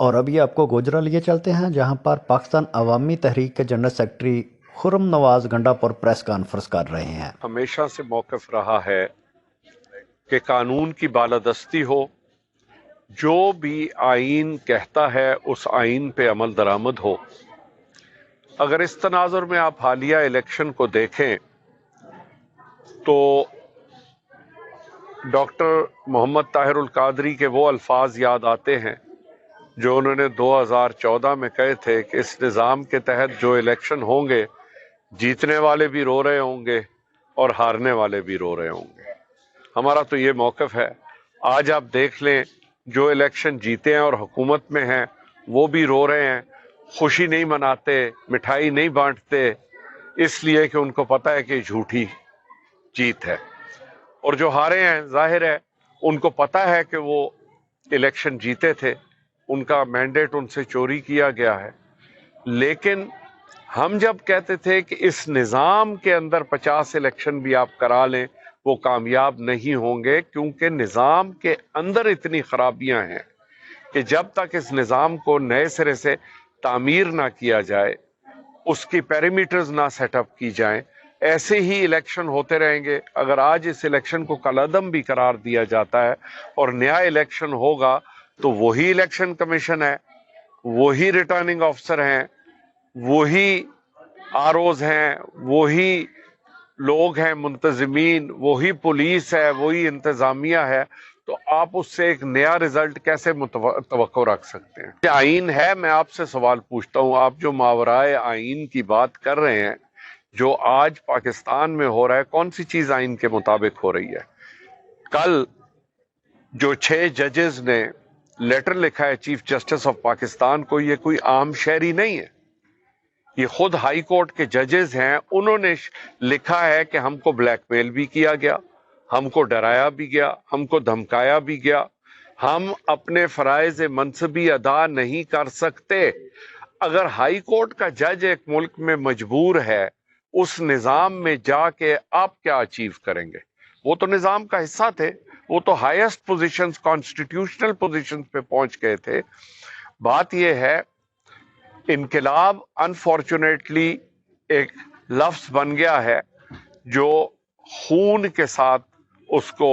اور ابھی آپ کو گوجرا لیے چلتے ہیں جہاں پر پاکستان عوامی تحریک کے جنرل سیکرٹری خرم نواز گنڈا پر پریس کانفرنس کر رہے ہیں۔ ہمیشہ سے موقف رہا ہے کہ قانون کی بالادستی ہو، جو بھی آئین کہتا ہے اس آئین پہ عمل درآمد ہو۔ اگر اس تناظر میں آپ حالیہ الیکشن کو دیکھیں تو ڈاکٹر محمد طاہر القادری کے وہ الفاظ یاد آتے ہیں جو انہوں نے 2014 میں کہے تھے کہ اس نظام کے تحت جو الیکشن ہوں گے، جیتنے والے بھی رو رہے ہوں گے اور ہارنے والے بھی رو رہے ہوں گے۔ ہمارا تو یہ موقف ہے۔ آج آپ دیکھ لیں، جو الیکشن جیتے ہیں اور حکومت میں ہیں وہ بھی رو رہے ہیں، خوشی نہیں مناتے، مٹھائی نہیں بانٹتے، اس لیے کہ ان کو پتہ ہے کہ جھوٹی جیت ہے۔ اور جو ہارے ہیں، ظاہر ہے ان کو پتہ ہے کہ وہ الیکشن جیتے تھے، ان کا مینڈیٹ ان سے چوری کیا گیا ہے۔ لیکن ہم جب کہتے تھے کہ اس نظام کے اندر 50 الیکشن بھی آپ کرا لیں وہ کامیاب نہیں ہوں گے، کیونکہ نظام کے اندر اتنی خرابیاں ہیں کہ جب تک اس نظام کو نئے سرے سے تعمیر نہ کیا جائے، اس کی پیریمیٹرز نہ سیٹ اپ کی جائیں، ایسے ہی الیکشن ہوتے رہیں گے۔ اگر آج اس الیکشن کو کالعدم بھی قرار دیا جاتا ہے اور نیا الیکشن ہوگا تو وہی الیکشن کمیشن ہے، وہی ریٹرننگ آفیسر ہیں، وہی آر اوز ہیں، وہی لوگ ہیں منتظمین، وہی پولیس ہے، وہی انتظامیہ ہے، تو آپ اس سے ایک نیا رزلٹ کیسے توقع رکھ سکتے ہیں؟ یہ آئین ہے۔ میں آپ سے سوال پوچھتا ہوں، آپ جو ماورائے آئین کی بات کر رہے ہیں، جو آج پاکستان میں ہو رہا ہے، کون سی چیز آئین کے مطابق ہو رہی ہے؟ کل جو 6 ججز نے لیٹر لکھا ہے چیف جسٹس آف پاکستان کو، یہ کوئی عام شہری نہیں ہے، یہ خود ہائی کورٹ کے ججز ہیں۔ انہوں نے لکھا ہے کہ ہم کو بلیک میل بھی کیا گیا، ہم کو ڈرایا بھی گیا، ہم کو دھمکایا بھی گیا، ہم اپنے فرائض منصبی ادا نہیں کر سکتے۔ اگر ہائی کورٹ کا جج ایک ملک میں مجبور ہے اس نظام میں جا کے، آپ کیا اچیو کریں گے؟ وہ تو نظام کا حصہ تھے، وہ تو ہائیسٹ پوزیشنز، کانسٹیٹیوشنل پوزیشنز پہ پہنچ گئے تھے۔ بات یہ ہے، انقلاب انفارچونیٹلی ایک لفظ بن گیا ہے جو خون کے ساتھ اس کو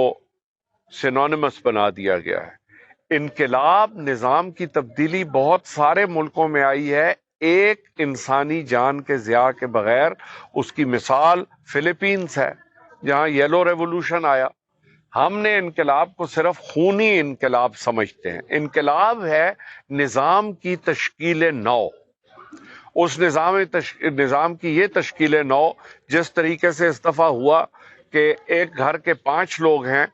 سینونیمس بنا دیا گیا ہے۔ انقلاب نظام کی تبدیلی بہت سارے ملکوں میں آئی ہے ایک انسانی جان کے ضیاع کے بغیر۔ اس کی مثال فلیپینز ہے، جہاں یلو ریولوشن آیا۔ ہم نے انقلاب کو صرف خونی انقلاب سمجھتے ہیں۔ انقلاب ہے نظام کی تشکیل نو، اس نظام کی یہ تشکیل نو جس طریقے سے اس دفعہ ہوا کہ ایک گھر کے 5 لوگ ہیں،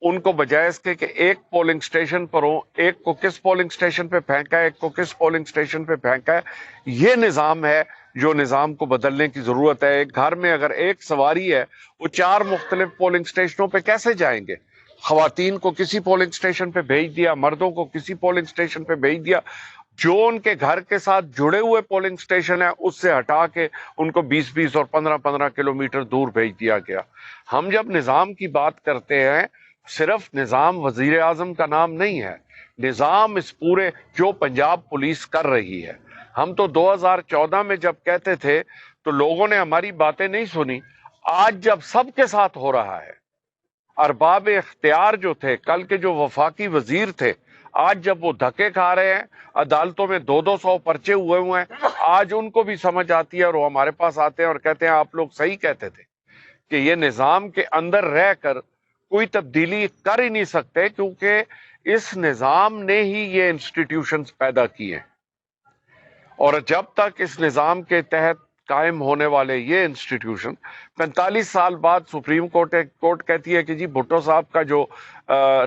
ان کو بجائے اس کے کہ ایک پولنگ سٹیشن پر ہوں، ایک کو کس پولنگ سٹیشن پہ پھینکا ہے، ایک کو کس پولنگ سٹیشن پہ پھینکا ہے۔ یہ نظام ہے جو نظام کو بدلنے کی ضرورت ہے۔ ایک گھر میں اگر ایک سواری ہے، وہ 4 مختلف پولنگ سٹیشنوں پہ کیسے جائیں گے؟ خواتین کو کسی پولنگ سٹیشن پہ بھیج دیا، مردوں کو کسی پولنگ سٹیشن پہ بھیج دیا۔ جو ان کے گھر کے ساتھ جڑے ہوئے پولنگ سٹیشن ہے اس سے ہٹا کے ان کو 20 اور 15 کلومیٹر دور بھیج دیا گیا۔ ہم جب نظام کی بات کرتے ہیں، صرف نظام وزیر اعظم کا نام نہیں ہے، نظام اس پورے جو پنجاب پولیس کر رہی ہے۔ ہم تو 2014 میں جب کہتے تھے تو لوگوں نے ہماری باتیں نہیں سنی۔ آج جب سب کے ساتھ ہو رہا ہے، ارباب اختیار جو تھے، کل کے جو وفاقی وزیر تھے، آج جب وہ دھکے کھا رہے ہیں، عدالتوں میں 200 پرچے ہوئے ہیں، آج ان کو بھی سمجھ آتی ہے اور وہ ہمارے پاس آتے ہیں اور کہتے ہیں آپ لوگ صحیح کہتے تھے کہ یہ نظام کے اندر رہ کر کوئی تبدیلی کر ہی نہیں سکتے، کیونکہ اس نظام نے ہی یہ انسٹیٹیوشنز پیدا کی ہیں۔ اور جب تک اس نظام کے تحت قائم ہونے والے یہ انسٹیٹیوشن 45 سال بعد سپریم کورٹ کہتی ہے کہ جی بھٹو صاحب کا جو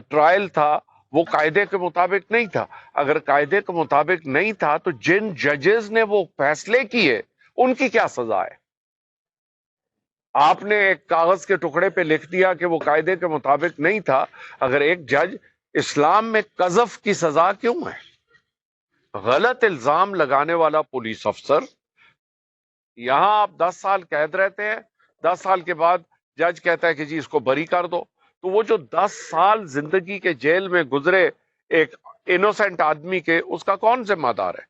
ٹرائل تھا وہ قاعدے کے مطابق نہیں تھا۔ اگر قاعدے کے مطابق نہیں تھا تو جن ججز نے وہ فیصلے کیے ان کی کیا سزا ہے؟ آپ نے ایک کاغذ کے ٹکڑے پہ لکھ دیا کہ وہ قاعدے کے مطابق نہیں تھا۔ اگر ایک جج، اسلام میں قذف کی سزا کیوں ہے؟ غلط الزام لگانے والا پولیس افسر، یہاں آپ 10 سال قید رہتے ہیں، 10 سال کے بعد جج کہتا ہے کہ جی اس کو بری کر دو۔ تو وہ جو 10 سال زندگی کے جیل میں گزرے انوسینٹ آدمی کے اس کا کون ذمہ دار ہے؟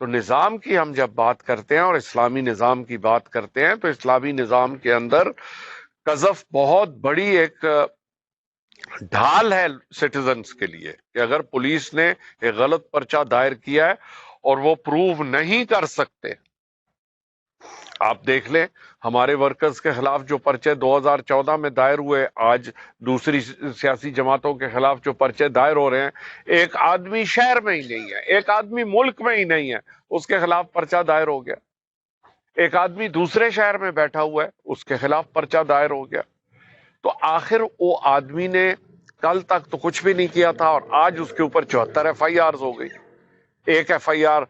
تو نظام کی ہم جب بات کرتے ہیں اور اسلامی نظام کی بات کرتے ہیں تو اسلامی نظام کے اندر قذف بہت بڑی ایک ڈھال ہے سٹیزنز کے لیے کہ اگر پولیس نے ایک غلط پرچہ دائر کیا ہے اور وہ پروو نہیں کر سکتے، آپ دیکھ لیں ہمارے ورکرز کے خلاف جو پرچے 2014 میں دائر ہوئے، آج دوسری سیاسی جماعتوں کے خلاف جو پرچے دائر ہو رہے ہیں، ایک آدمی شہر میں ہی نہیں ہے، ایک آدمی ملک میں ہی نہیں ہے، اس کے خلاف پرچہ دائر ہو گیا۔ ایک آدمی دوسرے شہر میں بیٹھا ہوا ہے، اس کے خلاف پرچہ دائر ہو گیا۔ تو آخر وہ آدمی نے کل تک تو کچھ بھی نہیں کیا تھا اور آج اس کے اوپر 74 ایف آئی آرز ہو گئی۔ ایک ایف آئی آر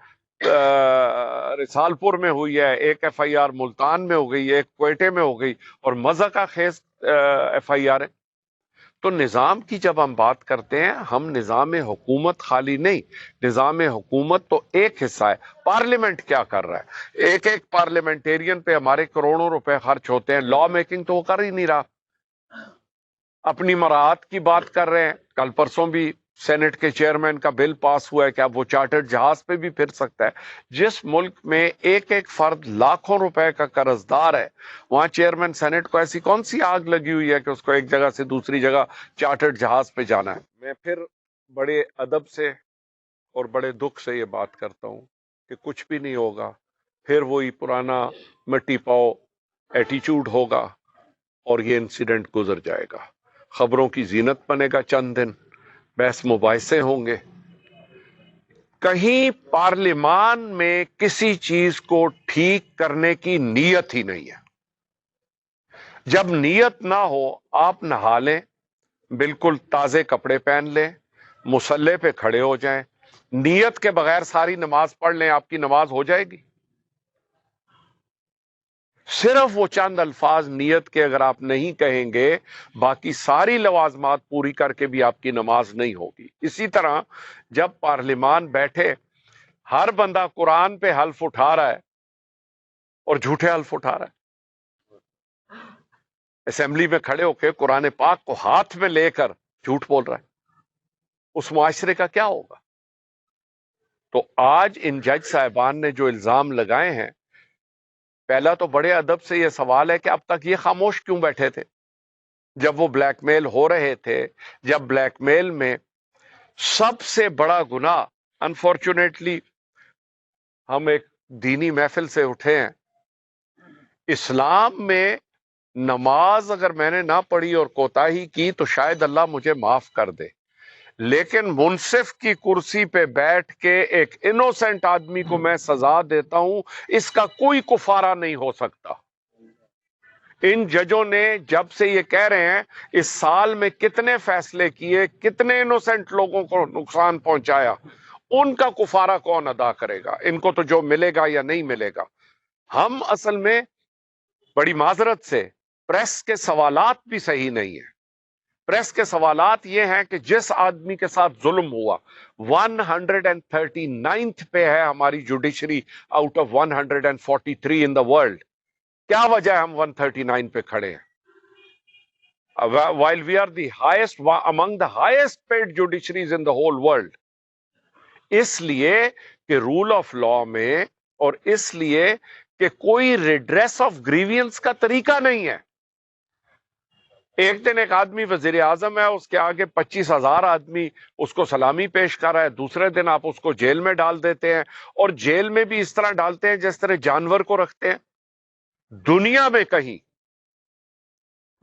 رسال پور میں ہوئی ہے، ایک ایف آئی آر ملتان میں ہو گئی، ایک کوئٹے میں ہو گئی، اور مزہ کا خیز ایف آئی آر ہے۔ تو نظام کی جب ہم بات کرتے ہیں، ہم نظام حکومت خالی نہیں، نظام حکومت تو ایک حصہ ہے، پارلیمنٹ کیا کر رہا ہے؟ ایک ایک پارلیمنٹیرین پہ ہمارے کروڑوں روپے خرچ ہوتے ہیں، لا میکنگ تو وہ کر ہی نہیں رہا، اپنی مراعات کی بات کر رہے ہیں۔ کل پرسوں بھی سینٹ کے چیئرمین کا بل پاس ہوا ہے کہ اب وہ چارٹرڈ جہاز پہ بھی پھر سکتا ہے۔ جس ملک میں ایک ایک فرد لاکھوں روپے کا قرض دار ہے، وہاں چیئرمین سینٹ کو ایسی کون سی آگ لگی ہوئی ہے کہ اس کو ایک جگہ سے دوسری جگہ چارٹرڈ جہاز پہ جانا ہے؟ میں پھر بڑے ادب سے اور بڑے دکھ سے یہ بات کرتا ہوں کہ کچھ بھی نہیں ہوگا، پھر وہی پرانا مٹی پاؤ ایٹیچیوڈ ہوگا اور یہ انسیڈنٹ گزر جائے گا، خبروں کی زینت بنے گا، چند دن بحث مباحثے ہوں گے۔ کہیں پارلیمان میں کسی چیز کو ٹھیک کرنے کی نیت ہی نہیں ہے۔ جب نیت نہ ہو، آپ نہا لیں، بالکل تازے کپڑے پہن لیں، مصلے پہ کھڑے ہو جائیں، نیت کے بغیر ساری نماز پڑھ لیں، آپ کی نماز ہو جائے گی؟ صرف وہ چند الفاظ نیت کے اگر آپ نہیں کہیں گے، باقی ساری لوازمات پوری کر کے بھی آپ کی نماز نہیں ہوگی۔ اسی طرح جب پارلیمان بیٹھے، ہر بندہ قرآن پہ حلف اٹھا رہا ہے اور جھوٹے حلف اٹھا رہا ہے، اسمبلی میں کھڑے ہو کے قرآن پاک کو ہاتھ میں لے کر جھوٹ بول رہا ہے، اس معاشرے کا کیا ہوگا؟ تو آج ان جج صاحبان نے جو الزام لگائے ہیں، پہلا تو بڑے ادب سے یہ سوال ہے کہ اب تک یہ خاموش کیوں بیٹھے تھے جب وہ بلیک میل ہو رہے تھے؟ جب بلیک میل میں سب سے بڑا گناہ، انفارچونیٹلی ہم ایک دینی محفل سے اٹھے ہیں، اسلام میں نماز اگر میں نے نہ پڑھی اور کوتاہی کی تو شاید اللہ مجھے معاف کر دے، لیکن منصف کی کرسی پہ بیٹھ کے ایک انوسینٹ آدمی کو میں سزا دیتا ہوں، اس کا کوئی کفارہ نہیں ہو سکتا۔ ان ججوں نے جب سے یہ کہہ رہے ہیں اس سال میں کتنے فیصلے کیے، کتنے انوسینٹ لوگوں کو نقصان پہنچایا، ان کا کفارہ کون ادا کرے گا؟ ان کو تو جو ملے گا یا نہیں ملے گا۔ ہم اصل میں بڑی معذرت سے پریس کے سوالات بھی صحیح نہیں ہیں۔ پریس کے سوالات یہ ہیں کہ جس آدمی کے ساتھ ظلم ہوا، 139th پہ ہے ہماری judiciary out of 143 in the world. کیا وجہ ہے ہم 139 پہ کھڑے ہیں while we are the highest among the highest paid judiciaries in the whole world؟ اس لیے کہ رول آف لا میں، اور اس لیے کہ کوئی ریڈریس آف گریوینس کا طریقہ نہیں ہے۔ ایک دن ایک آدمی وزیر اعظم ہے، اس کے آگے 25,000 آدمی اس کو سلامی پیش کر رہا ہے، دوسرے دن آپ اس کو جیل میں ڈال دیتے ہیں، اور جیل میں بھی اس طرح ڈالتے ہیں جس طرح جانور کو رکھتے ہیں۔ دنیا میں کہیں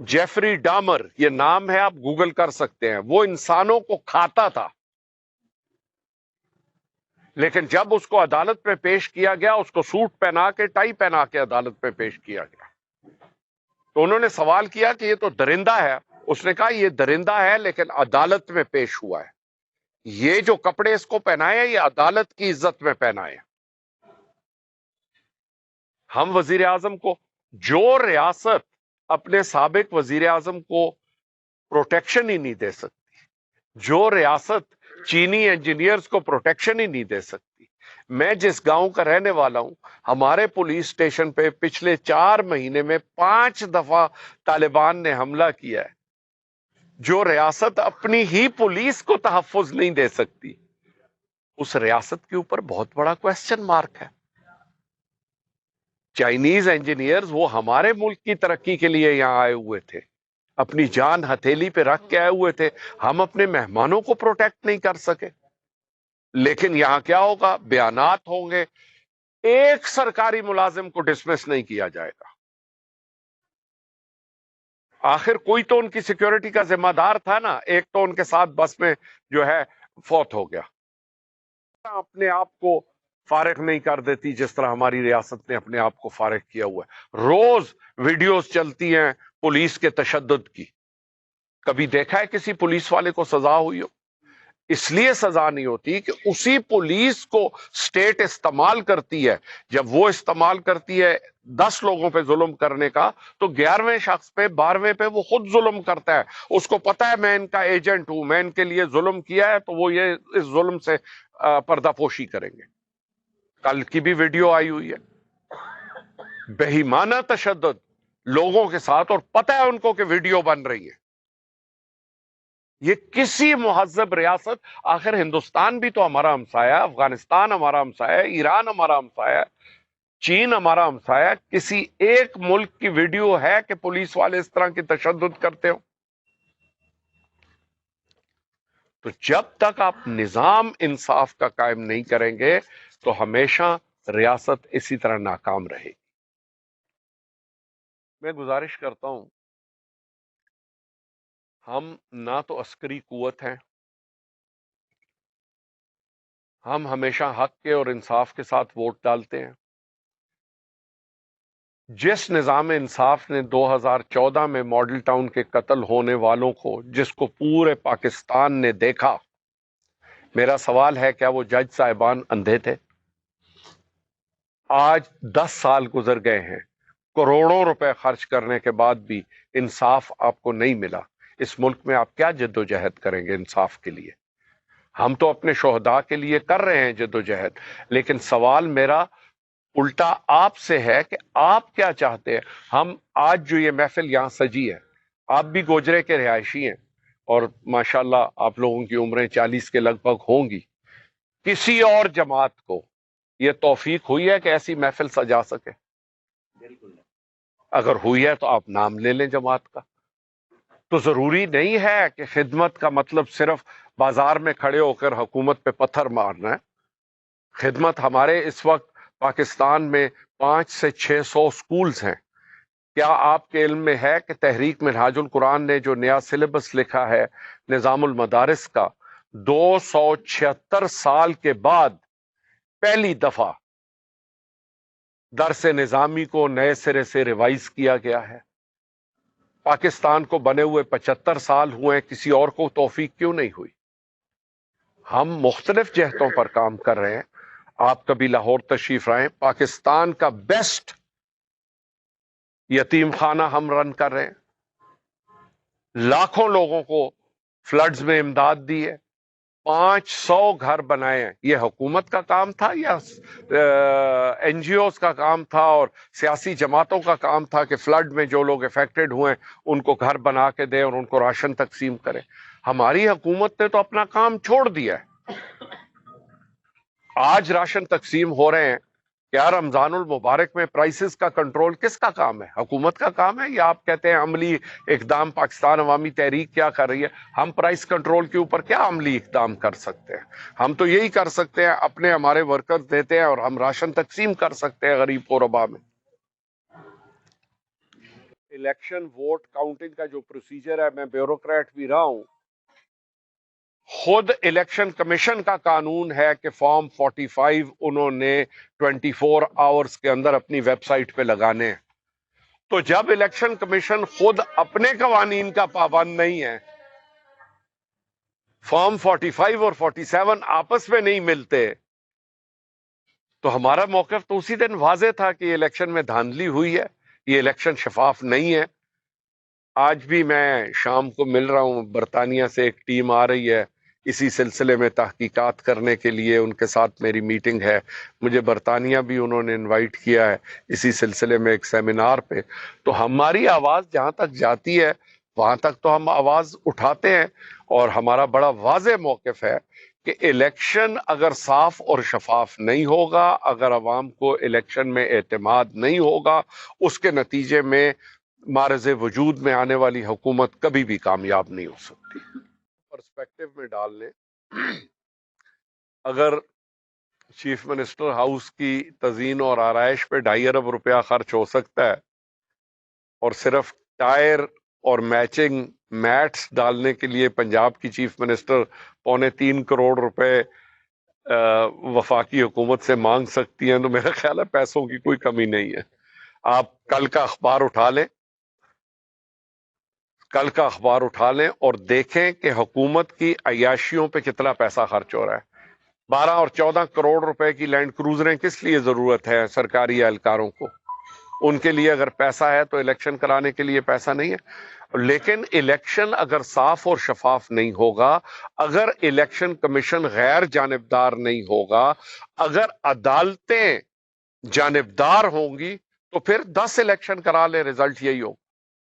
جیفری ڈامر، یہ نام ہے، آپ گوگل کر سکتے ہیں، وہ انسانوں کو کھاتا تھا، لیکن جب اس کو عدالت میں پیش کیا گیا، اس کو سوٹ پہنا کے، ٹائی پہنا کے عدالت میں پیش کیا گیا، تو انہوں نے سوال کیا کہ یہ تو درندہ ہے۔ اس نے کہا یہ درندہ ہے لیکن عدالت میں پیش ہوا ہے، یہ جو کپڑے اس کو پہنائے ہیں یہ عدالت کی عزت میں پہنائے ہیں۔ ہم وزیر اعظم کو، جو ریاست اپنے سابق وزیر اعظم کو پروٹیکشن ہی نہیں دے سکتی، جو ریاست چینی انجینئرز کو پروٹیکشن ہی نہیں دے سکتی۔ میں جس گاؤں کا رہنے والا ہوں، ہمارے پولیس اسٹیشن پہ پچھلے 4 مہینے میں 5 دفعہ طالبان نے حملہ کیا ہے۔ جو ریاست اپنی ہی پولیس کو تحفظ نہیں دے سکتی، اس ریاست کے اوپر بہت بڑا کوسچن مارک ہے۔ چائنیز انجینئرز وہ ہمارے ملک کی ترقی کے لیے یہاں آئے ہوئے تھے، اپنی جان ہتھیلی پہ رکھ کے آئے ہوئے تھے، ہم اپنے مہمانوں کو پروٹیکٹ نہیں کر سکے۔ لیکن یہاں کیا ہوگا؟ بیانات ہوں گے، ایک سرکاری ملازم کو ڈسمس نہیں کیا جائے گا۔ آخر کوئی تو ان کی سیکیورٹی کا ذمہ دار تھا نا، ایک تو ان کے ساتھ بس میں جو ہے فوت ہو گیا۔ اپنے آپ کو فارغ نہیں کر دیتی جس طرح ہماری ریاست نے اپنے آپ کو فارغ کیا ہوا ہے۔ روز ویڈیوز چلتی ہیں پولیس کے تشدد کی، کبھی دیکھا ہے کسی پولیس والے کو سزا ہوئی ہو؟ اس لیے سزا نہیں ہوتی کہ اسی پولیس کو سٹیٹ استعمال کرتی ہے، جب وہ استعمال کرتی ہے 10 لوگوں پہ ظلم کرنے کا، تو 11ویں شخص پہ 12ویں پہ وہ خود ظلم کرتا ہے۔ اس کو پتا ہے میں ان کا ایجنٹ ہوں، میں ان کے لیے ظلم کیا ہے، تو وہ یہ اس ظلم سے پردہ پوشی کریں گے۔ کل کی بھی ویڈیو آئی ہوئی ہے، بہیمانہ تشدد لوگوں کے ساتھ، اور پتا ہے ان کو کہ ویڈیو بن رہی ہے۔ یہ کسی مہذب ریاست، آخر ہندوستان بھی تو ہمارا ہمسایہ، افغانستان ہمارا ہمسایہ، ایران ہمارا ہمسایہ، چین ہمارا ہمسایہ، کسی ایک ملک کی ویڈیو ہے کہ پولیس والے اس طرح کی تشدد کرتے ہو؟ تو جب تک آپ نظام انصاف کا قائم نہیں کریں گے تو ہمیشہ ریاست اسی طرح ناکام رہے گی۔ میں گزارش کرتا ہوں، ہم نہ تو عسکری قوت ہیں، ہم ہمیشہ حق کے اور انصاف کے ساتھ ووٹ ڈالتے ہیں۔ جس نظام انصاف نے 2014 میں ماڈل ٹاؤن کے قتل ہونے والوں کو، جس کو پورے پاکستان نے دیکھا، میرا سوال ہے کیا وہ جج صاحبان اندھے تھے؟ آج 10 سال گزر گئے ہیں، کروڑوں روپے خرچ کرنے کے بعد بھی انصاف آپ کو نہیں ملا۔ اس ملک میں آپ کیا جد و جہد کریں گے انصاف کے لیے؟ ہم تو اپنے شہداء کے لیے کر رہے ہیں جد و جہد، لیکن سوال میرا الٹا آپ سے ہے کہ آپ کیا چاہتے ہیں؟ ہم آج جو یہ محفل یہاں سجی ہے، آپ بھی گوجرے کے رہائشی ہیں، اور ماشاءاللہ آپ لوگوں کی عمریں 40 کے لگ بھگ ہوں گی۔ کسی اور جماعت کو یہ توفیق ہوئی ہے کہ ایسی محفل سجا سکے؟ اگر ہوئی ہے تو آپ نام لے لیں جماعت کا۔ تو ضروری نہیں ہے کہ خدمت کا مطلب صرف بازار میں کھڑے ہو کر حکومت پہ پتھر مارنا ہے۔ خدمت ہمارے اس وقت پاکستان میں 500 سے 600 سکولز ہیں۔ کیا آپ کے علم میں ہے کہ تحریک منہاج القرآن نے جو نیا سلیبس لکھا ہے نظام المدارس کا، 276 سال کے بعد پہلی دفعہ درس نظامی کو نئے سرے سے ریوائز کیا گیا ہے؟ پاکستان کو بنے ہوئے 75 سال ہوئے، کسی اور کو توفیق کیوں نہیں ہوئی؟ ہم مختلف جہتوں پر کام کر رہے ہیں۔ آپ کبھی لاہور تشریف لائیں، پاکستان کا بیسٹ یتیم خانہ ہم رن کر رہے ہیں، لاکھوں لوگوں کو فلڈز میں امداد دی ہے، 500 گھر بنائے ہیں۔ یہ حکومت کا کام تھا یا این جی اوز کا کام تھا اور سیاسی جماعتوں کا کام تھا کہ فلڈ میں جو لوگ افیکٹڈ ہوئے ان کو گھر بنا کے دیں اور ان کو راشن تقسیم کریں؟ ہماری حکومت نے تو اپنا کام چھوڑ دیا ہے۔ آج راشن تقسیم ہو رہے ہیں، کیا رمضان المبارک میں پرائسز کا کنٹرول کس کا کام ہے؟ حکومت کا کام ہے، یا آپ کہتے ہیں عملی اقدام پاکستان عوامی تحریک کیا کر رہی ہے؟ ہم پرائس کنٹرول کے اوپر کیا عملی اقدام کر سکتے ہیں؟ ہم تو یہی کر سکتے ہیں، اپنے ہمارے ورکرز دیتے ہیں اور ہم راشن تقسیم کر سکتے ہیں غریب غربا میں۔ الیکشن ووٹ کاؤنٹنگ کا جو پروسیجر ہے، میں بیوروکریٹ بھی رہا ہوں، خود الیکشن کمیشن کا قانون ہے کہ فارم 45 انہوں نے 24 آورز کے اندر اپنی ویب سائٹ پہ لگانے ہیں۔ تو جب الیکشن کمیشن خود اپنے قوانین کا پابند نہیں ہے، فارم 45 اور 47 آپس میں نہیں ملتے، تو ہمارا موقف تو اسی دن واضح تھا کہ یہ الیکشن میں دھاندلی ہوئی ہے، یہ الیکشن شفاف نہیں ہے۔ آج بھی میں شام کو مل رہا ہوں، برطانیہ سے ایک ٹیم آ رہی ہے اسی سلسلے میں تحقیقات کرنے کے لیے، ان کے ساتھ میری میٹنگ ہے۔ مجھے برطانیہ بھی انہوں نے انوائٹ کیا ہے اسی سلسلے میں ایک سیمینار پہ۔ تو ہماری آواز جہاں تک جاتی ہے وہاں تک تو ہم آواز اٹھاتے ہیں، اور ہمارا بڑا واضح موقف ہے کہ الیکشن اگر صاف اور شفاف نہیں ہوگا، اگر عوام کو الیکشن میں اعتماد نہیں ہوگا، اس کے نتیجے میں معرض وجود میں آنے والی حکومت کبھی بھی کامیاب نہیں ہو سکتی۔ پرسپیکٹو میں ڈال لیں، اگر چیف منسٹر ہاؤس کی تزئین اور آرائش پہ 2.5 ارب روپیہ خرچ ہو سکتا ہے، اور صرف ٹائر اور میچنگ میٹس ڈالنے کے لیے پنجاب کی چیف منسٹر 3.25 کروڑ روپے وفاقی حکومت سے مانگ سکتی ہیں، تو میرا خیال ہے پیسوں کی کوئی کمی نہیں ہے۔ آپ کل کا اخبار اٹھا لیں اور دیکھیں کہ حکومت کی عیاشیوں پہ کتنا پیسہ خرچ ہو رہا ہے۔ 12 اور 14 کروڑ روپے کی لینڈ کروزریں کس لیے ضرورت ہے سرکاری اہلکاروں کو؟ ان کے لیے اگر پیسہ ہے تو الیکشن کرانے کے لیے پیسہ نہیں ہے۔ لیکن الیکشن اگر صاف اور شفاف نہیں ہوگا، اگر الیکشن کمیشن غیر جانبدار نہیں ہوگا، اگر عدالتیں جانبدار ہوں گی، تو پھر 10 الیکشن کرا لے، رزلٹ یہی ہو۔